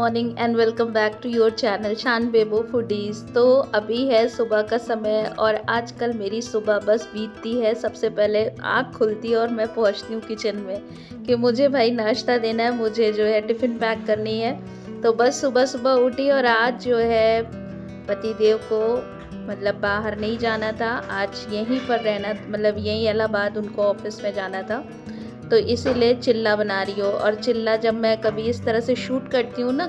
Morning and welcome back to your channel Shaan Bebo foodies. तो अभी है सुबह का समय और आजकल मेरी सुबह बस बीतती है। सबसे पहले आँख खुलती है और मैं पहुंचती हूँ किचन में कि मुझे भाई नाश्ता देना है, मुझे जो है टिफ़िन पैक करनी है। तो बस सुबह सुबह उठी और आज जो है पतिदेव को मतलब बाहर नहीं जाना था, आज यहीं पर रहना, मतलब यहीं इलाहाबाद उनको ऑफिस में जाना था। तो इसीलिए चिल्ला बना रही हो। और चिल्ला जब मैं कभी इस तरह से शूट करती हूँ ना,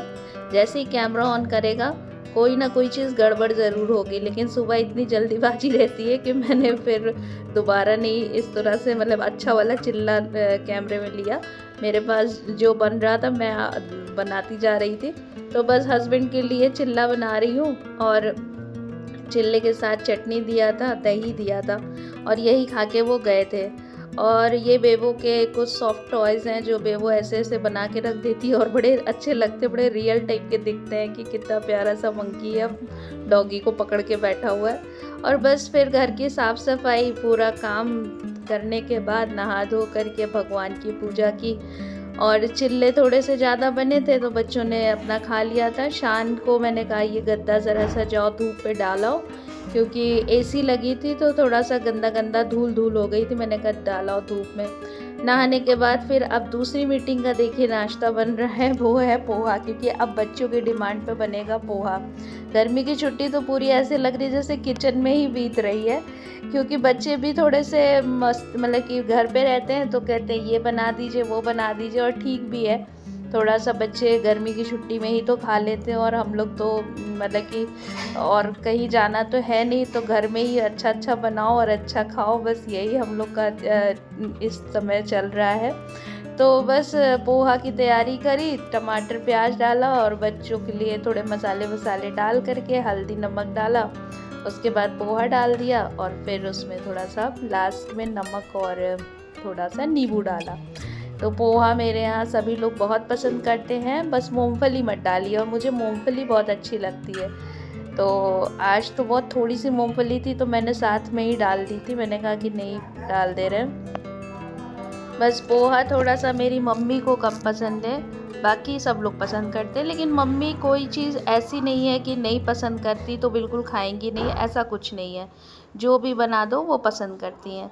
जैसे ही कैमरा ऑन करेगा कोई ना कोई चीज़ गड़बड़ ज़रूर होगी। लेकिन सुबह इतनी जल्दीबाजी रहती है कि मैंने फिर दोबारा नहीं इस तरह से मतलब अच्छा वाला चिल्ला कैमरे में लिया। मेरे पास जो बन रहा था मैं बनाती जा रही थी। तो बस हस्बैंड के लिए चिल्ला बना रही हूँ और चिल्ले के साथ चटनी दिया था, दही दिया था और यही खा के वो गए थे। और ये बेबो के कुछ सॉफ्ट टॉयज़ हैं जो बेबो ऐसे ऐसे बना के रख देती है और बड़े अच्छे लगते, बड़े रियल टाइप के दिखते हैं कि कितना प्यारा सा मंकी है, डॉगी को पकड़ के बैठा हुआ है। और बस फिर घर की साफ़ सफाई पूरा काम करने के बाद नहा धो करके भगवान की पूजा की। और चिल्ले थोड़े से ज़्यादा बने थे तो बच्चों ने अपना खा लिया था। शान को मैंने कहा ये गद्दा ज़रा सा जाओ धूप पे डालाओ, क्योंकि एसी लगी थी तो थोड़ा सा गंदा गंदा धूल धूल हो गई थी। मैंने कहा डालाओ धूप में। नहाने के बाद फिर अब दूसरी मीटिंग का देखिए नाश्ता बन रहा है, वो है पोहा, क्योंकि अब बच्चों की डिमांड पे बनेगा पोहा। गर्मी की छुट्टी तो पूरी ऐसे लग रही है जैसे किचन में ही बीत रही है, क्योंकि बच्चे भी थोड़े से मस्त मतलब कि घर पे रहते हैं तो कहते हैं ये बना दीजिए वो बना दीजिए, और ठीक भी है। थोड़ा सा बच्चे गर्मी की छुट्टी में ही तो खा लेते हैं और हम लोग तो मतलब कि और कहीं जाना तो है नहीं, तो घर में ही अच्छा अच्छा बनाओ और अच्छा खाओ, बस यही हम लोग का इस समय चल रहा है। तो बस पोहा की तैयारी करी, टमाटर प्याज डाला और बच्चों के लिए थोड़े मसाले वसाले डाल करके हल्दी नमक डाला। उसके बाद पोहा डाल दिया और फिर उसमें थोड़ा सा लास्ट में नमक और थोड़ा सा नींबू डाला। तो पोहा मेरे यहाँ सभी लोग बहुत पसंद करते हैं, बस मूंगफली मत डालिए, और मुझे मूंगफली बहुत अच्छी लगती है। तो आज तो बहुत थोड़ी सी मूंगफली थी तो मैंने साथ में ही डाल दी थी, मैंने कहा कि नहीं डाल दे रहे हैं। बस पोहा थोड़ा सा मेरी मम्मी को कम पसंद है, बाकी सब लोग पसंद करते हैं। लेकिन मम्मी कोई चीज़ ऐसी नहीं है कि नहीं पसंद करती तो बिल्कुल खाएंगी नहीं, ऐसा कुछ नहीं है। जो भी बना दो वो पसंद करती हैं।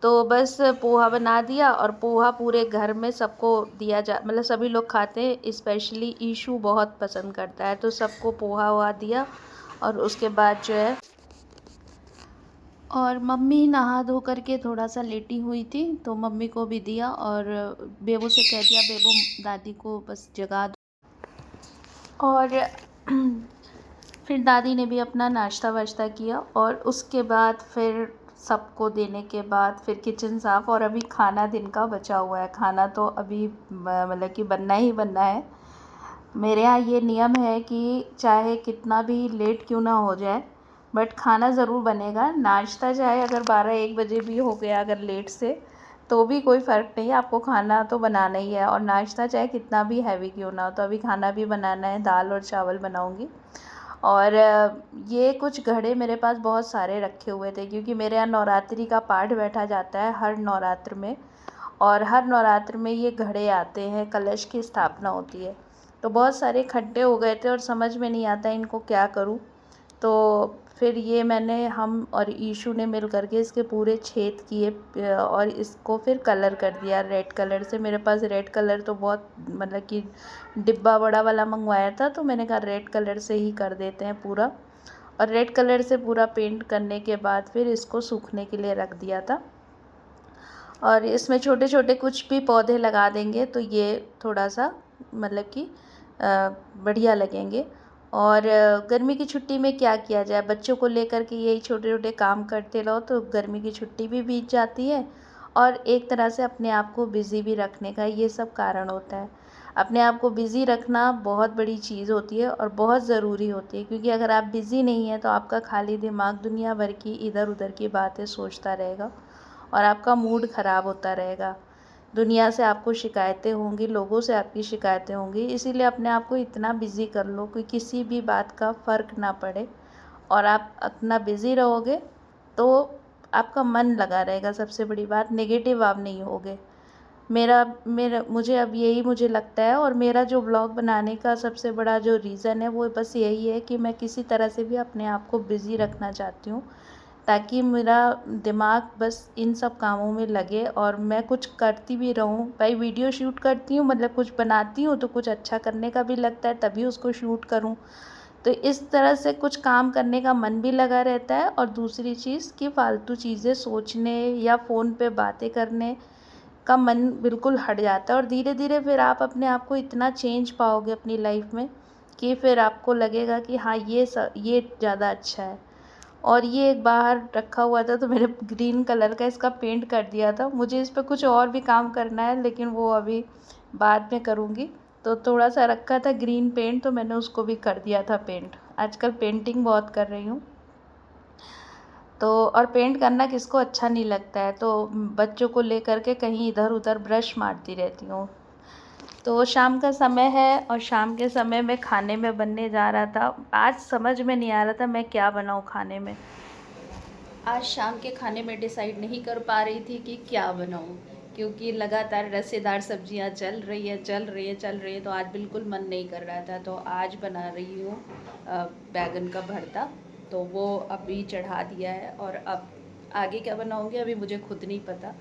तो बस पोहा बना दिया और पोहा पूरे घर में सबको दिया जा, मतलब सभी लोग खाते हैं, स्पेशली ईशू बहुत पसंद करता है तो सबको पोहा वहा दिया। और उसके बाद जो है और मम्मी नहा धो करके थोड़ा सा लेटी हुई थी तो मम्मी को भी दिया और बेबो से कह दिया बेबो दादी को बस जगा दो। और फिर दादी ने भी अपना नाश्ता वाश्ता किया और उसके बाद फिर सबको देने के बाद फिर किचन साफ़। और अभी खाना दिन का बचा हुआ है, खाना तो अभी मतलब कि बनना ही बनना है। मेरे यहाँ ये नियम है कि चाहे कितना भी लेट क्यों ना हो जाए बट खाना ज़रूर बनेगा। नाश्ता चाहे अगर 12-1 बजे भी हो गया अगर लेट से तो भी कोई फ़र्क नहीं है, आपको खाना तो बनाना ही है। और नाश्ता चाहे कितना भी हैवी क्यों ना हो, तो अभी खाना भी बनाना है, दाल और चावल बनाऊंगी। और ये कुछ घड़े मेरे पास बहुत सारे रखे हुए थे क्योंकि मेरे यहाँ नवरात्रि का पाठ बैठा जाता है हर नवरात्र में, और हर नवरात्र में ये घड़े आते हैं, कलश की स्थापना होती है। तो बहुत सारे इकट्ठे हो गए थे और समझ में नहीं आता इनको क्या करूं। तो फिर ये मैंने हम और ईशू ने मिल करके इसके पूरे छेद किए और इसको फिर कलर कर दिया रेड कलर से। मेरे पास रेड कलर तो बहुत मतलब कि डिब्बा बड़ा वाला मंगवाया था, तो मैंने कहा रेड कलर से ही कर देते हैं पूरा। और रेड कलर से पूरा पेंट करने के बाद फिर इसको सूखने के लिए रख दिया था। और इसमें छोटे छोटे कुछ भी पौधे लगा देंगे तो ये थोड़ा सा मतलब कि बढ़िया लगेंगे। और गर्मी की छुट्टी में क्या किया जाए, बच्चों को लेकर के यही छोटे छोटे काम करते रहो तो गर्मी की छुट्टी भी बीत जाती है और एक तरह से अपने आप को बिज़ी भी रखने का ये सब कारण होता है। अपने आप को बिज़ी रखना बहुत बड़ी चीज़ होती है और बहुत ज़रूरी होती है, क्योंकि अगर आप बिज़ी नहीं हैं तो आपका खाली दिमाग दुनिया भर की इधर उधर की बातें सोचता रहेगा और आपका मूड ख़राब होता रहेगा। दुनिया से आपको शिकायतें होंगी, लोगों से आपकी शिकायतें होंगी, इसीलिए अपने आप को इतना बिज़ी कर लो कि किसी भी बात का फ़र्क ना पड़े। और आप अपना बिज़ी रहोगे तो आपका मन लगा रहेगा, सबसे बड़ी बात नेगेटिव आप नहीं होगे। मेरा मेरा मुझे अब यही मुझे लगता है, और मेरा जो व्लॉग बनाने का सबसे बड़ा जो रीज़न है वो बस यही है कि मैं किसी तरह से भी अपने आप को बिज़ी रखना चाहती हूँ, ताकि मेरा दिमाग बस इन सब कामों में लगे और मैं कुछ करती भी रहूँ। भाई वीडियो शूट करती हूँ, मतलब कुछ बनाती हूँ तो कुछ अच्छा करने का भी लगता है, तभी उसको शूट करूँ। तो इस तरह से कुछ काम करने का मन भी लगा रहता है, और दूसरी चीज़ कि फ़ालतू चीज़ें सोचने या फ़ोन पे बातें करने का मन बिल्कुल हट जाता है, और धीरे-धीरे फिर आप अपने आप को इतना चेंज पाओगे अपनी लाइफ़ में कि फिर आपको लगेगा कि हाँ, ये ज़्यादा अच्छा है। और ये एक बाहर रखा हुआ था तो मैंने ग्रीन कलर का इसका पेंट कर दिया था। मुझे इस पे कुछ और भी काम करना है, लेकिन वो अभी बाद में करूँगी। तो थोड़ा-सा रखा था ग्रीन पेंट, तो मैंने उसको भी कर दिया था पेंट। आजकल पेंटिंग बहुत कर रही हूँ। तो और पेंट करना किसको अच्छा नहीं लगता है, तो बच्चों को लेकर के कहीं इधर-उधर ब्रश मारती रहती हूँ। तो शाम का समय है और शाम के समय में खाने में बनने जा रहा था। आज समझ में नहीं आ रहा था मैं क्या बनाऊँ खाने में। आज शाम के खाने में डिसाइड नहीं कर पा रही थी कि क्या बनाऊँ, क्योंकि लगातार रसेदार सब्जियां चल रही है, तो आज बिल्कुल मन नहीं कर रहा था। तो आज बना रही हूँ बैगन का भरता। तो वो अभी चढ़ा दिया है, और अब आगे क्या बनाऊँगी अभी मुझे खुद नहीं पता।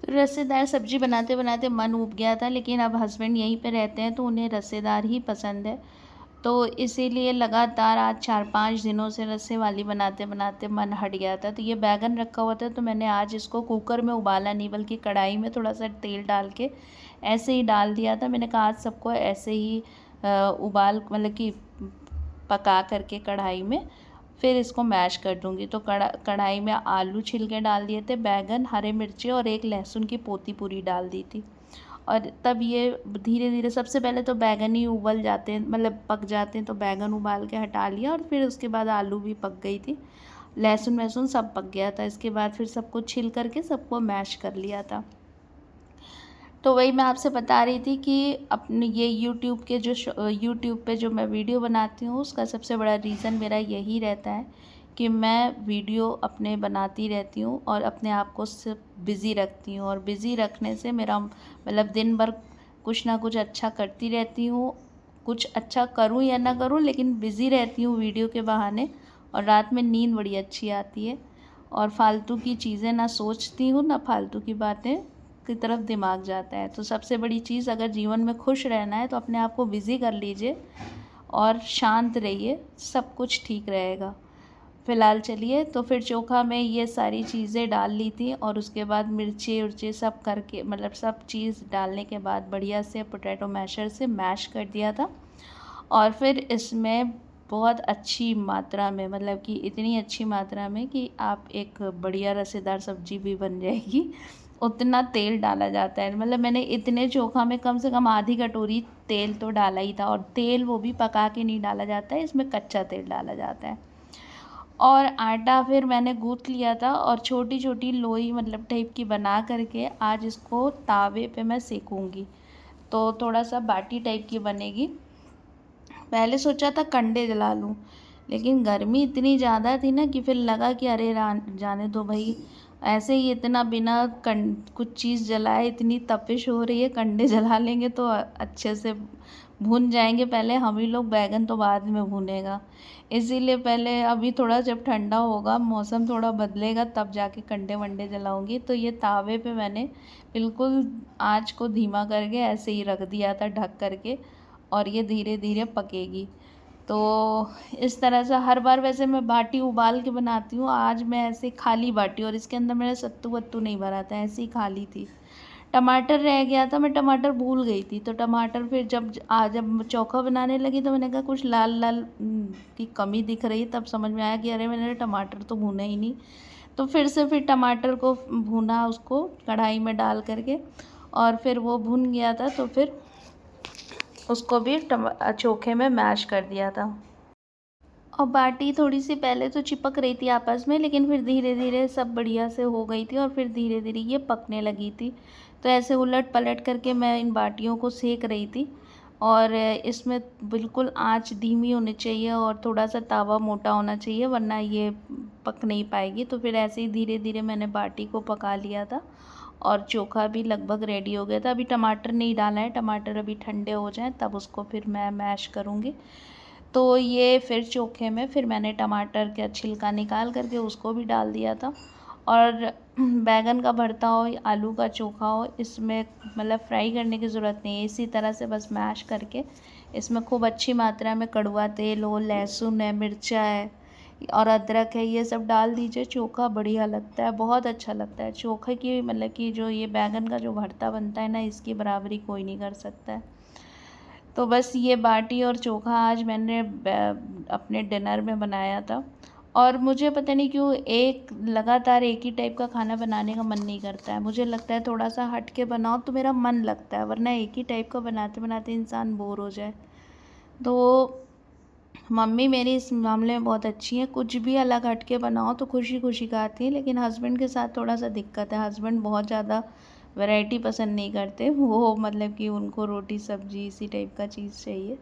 रसेदार सब्ज़ी बनाते बनाते मन ऊब गया था, लेकिन अब हस्बैंड यहीं पे रहते हैं तो उन्हें रसेदार ही पसंद है। तो इसीलिए लगातार आज 4-5 दिनों से रस्से वाली बनाते बनाते मन हट गया था। तो ये बैगन रखा हुआ था, तो मैंने आज इसको कुकर में उबाला नहीं बल्कि कढ़ाई में थोड़ा सा तेल डाल के ऐसे ही डाल दिया था। मैंने कहा आज सबको ऐसे ही उबाल मतलब कि पका करके कढ़ाई में फिर इसको मैश कर दूँगी। तो कढ़ाई में आलू छिल के डाल दिए थे, बैगन, हरे मिर्ची और एक लहसुन की पोती पूरी डाल दी थी। और तब ये धीरे-धीरे सबसे पहले तो बैगन ही उबल जाते हैं, मतलब पक जाते हैं, तो बैगन उबाल के हटा लिया और फिर उसके बाद आलू भी पक गई थी। लहसुन-वहसुन सब पक गया था। इसके बाद फिर सबको छिल करके सबको मैश कर लिया था। तो वही मैं आपसे बता रही थी कि अपने ये यूट्यूब पे जो मैं वीडियो बनाती हूँ उसका सबसे बड़ा रीज़न मेरा यही रहता है कि मैं वीडियो अपने बनाती रहती हूँ और अपने आप को सिर्फ बिज़ी रखती हूँ, और बिज़ी रखने से मेरा मतलब दिन भर कुछ ना कुछ अच्छा करती रहती हूँ। कुछ अच्छा करूँ या ना करूँ, लेकिन बिज़ी रहती हूँ वीडियो के बहाने, और रात में नींद बड़ी अच्छी आती है, और फालतू की चीज़ें ना सोचती हूँ ना फालतू की बातें की तरफ दिमाग जाता है। तो सबसे बड़ी चीज़, अगर जीवन में खुश रहना है तो अपने आप को बिज़ी कर लीजिए और शांत रहिए, सब कुछ ठीक रहेगा। फ़िलहाल चलिए, तो फिर चोखा में ये सारी चीज़ें डाल ली थी, और उसके बाद मिर्ची उर्ची सब करके मतलब सब चीज़ डालने के बाद बढ़िया से पोटैटो मैशर से मैश कर दिया था। और फिर इसमें बहुत अच्छी मात्रा में, मतलब कि इतनी अच्छी मात्रा में कि आप एक बढ़िया रसेदार सब्ज़ी भी बन जाएगी, उतना तेल डाला जाता है। मतलब मैंने इतने चोखा में कम से कम आधी कटोरी तेल तो डाला ही था, और तेल वो भी पका के नहीं डाला जाता है, इसमें कच्चा तेल डाला जाता है। और आटा फिर मैंने गूँथ लिया था, और छोटी-छोटी लोई मतलब टाइप की बना करके आज इसको तावे पे मैं सेकूँगी। तो थोड़ा-सा बाटी टाइप की बनेगी। पहले सोचा था कंडे जला लूँ, लेकिन गर्मी इतनी ज़्यादा थी ना कि फिर लगा कि अरे जाने दो भाई, ऐसे ही इतना बिना कुछ चीज़ जलाए इतनी तपिश हो रही है, कंडे जला लेंगे तो अच्छे से भून जाएंगे। पहले हम ही लोग, बैगन तो बाद में भुनेगा। इसीलिए पहले अभी थोड़ा जब ठंडा होगा, मौसम थोड़ा बदलेगा, तब जाके कंडे वंडे जलाऊंगी। तो ये तावे पे मैंने बिल्कुल आँच को धीमा करके ऐसे ही रख दिया था ढक करके, और ये धीरे धीरे पकेगी। तो इस तरह से हर बार वैसे मैं बाटी उबाल के बनाती हूँ, आज मैं ऐसे खाली बाटी, और इसके अंदर मैंने सत्तू वत्तू नहीं भरा था, ऐसे ही खाली थी। टमाटर रह गया था, मैं टमाटर भूल गई थी, तो टमाटर फिर जब चोखा बनाने लगी तो मैंने कहा कुछ लाल लाल की कमी दिख रही, तब समझ में आया कि अरे मैंने टमाटर तो भुना ही नहीं। तो फिर से फिर टमाटर को भुना, उसको कढ़ाई में डाल करके, और फिर वो भुन गया था, तो फिर उसको भी चोखे में मैश कर दिया था। और बाटी थोड़ी सी पहले तो चिपक रही थी आपस में, लेकिन फिर धीरे धीरे सब बढ़िया से हो गई थी, और फिर धीरे धीरे ये पकने लगी थी। तो ऐसे उलट पलट करके मैं इन बाटियों को सेक रही थी, और इसमें बिल्कुल आंच धीमी होनी चाहिए और थोड़ा सा तवा मोटा होना चाहिए, वरना ये पक नहीं पाएगी। तो फिर ऐसे ही धीरे धीरे मैंने बाटी को पका लिया था, और चोखा भी लगभग रेडी हो गया था। अभी टमाटर नहीं डाला है, टमाटर अभी ठंडे हो जाएं तब उसको फिर मैं मैश करूँगी। तो ये फिर चोखे में फिर मैंने टमाटर का छिलका निकाल करके उसको भी डाल दिया था। और बैंगन का भरता हो, आलू का चोखा हो, इसमें मतलब फ्राई करने की ज़रूरत नहीं है, इसी तरह से बस मैश करके इसमें खूब अच्छी मात्रा में कड़वा तेल हो, लहसुन है, मिर्चा है और अदरक है, ये सब डाल दीजिए। चोखा बढ़िया लगता है, बहुत अच्छा लगता है। चोखे की मतलब कि जो ये बैंगन का जो भरता बनता है ना, इसकी बराबरी कोई नहीं कर सकता है। तो बस ये बाटी और चोखा आज मैंने अपने डिनर में बनाया था। और मुझे पता नहीं क्यों एक लगातार एक ही टाइप का खाना बनाने का मन नहीं करता है। मुझे लगता है थोड़ा सा हट के बनाओ तो मेरा मन लगता है, वरना एक ही टाइप का बनाते बनाते इंसान बोर हो जाए। तो मम्मी मेरी इस मामले में बहुत अच्छी हैं, कुछ भी अलग हट के बनाओ तो खुशी खुशी खाती हैं। लेकिन हस्बैंड के साथ थोड़ा सा दिक्कत है, हस्बैंड बहुत ज़्यादा वैरायटी पसंद नहीं करते, वो मतलब कि उनको रोटी सब्जी इसी टाइप का चीज़ चाहिए।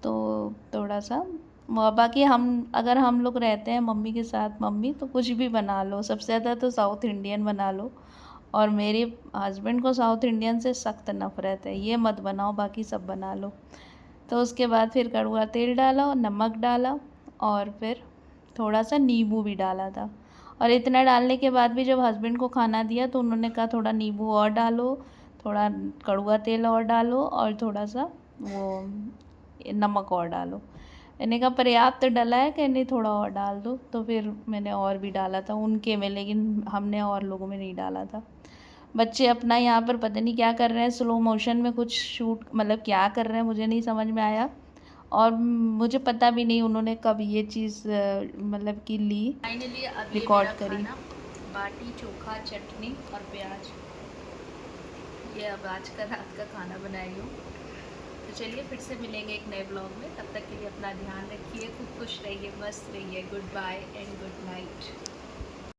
तो थोड़ा सा बाकी हम अगर हम लोग रहते हैं मम्मी के साथ, मम्मी तो कुछ भी बना लो, सबसे ज़्यादा तो साउथ इंडियन बना लो। और मेरे हस्बैंड को साउथ इंडियन से सख्त नफ़रत है, ये मत बनाओ बाकी सब बना लो। तो उसके बाद फिर कड़वा तेल डाला और नमक डाला और फिर थोड़ा सा नींबू भी डाला था। और इतना डालने के बाद भी जब हस्बैंड को खाना दिया तो उन्होंने कहा थोड़ा नींबू और डालो, थोड़ा कड़वा तेल और डालो और थोड़ा सा वो नमक और डालो। मैंने कहा पर्याप्त डला है कि नहीं, थोड़ा और डाल दो। तो फिर मैंने और भी डाला था उनके में, लेकिन हमने और लोगों में नहीं डाला था। बच्चे अपना यहाँ पर पता नहीं क्या कर रहे हैं, स्लो मोशन में कुछ शूट मतलब क्या कर रहे हैं मुझे नहीं समझ में आया। और मुझे पता भी नहीं उन्होंने कब ये चीज़ मतलब कि ली, फाइनली अब रिकॉर्ड करी। बाटी चोखा चटनी और प्याज, ये अब आज का रात का खाना बनाई हूँ। तो चलिए फिर से मिलेंगे एक नए ब्लॉग में, तब तक के लिए अपना ध्यान रखिए, खूब खुश रहिए, मस्त रहिए। Good bye and good night.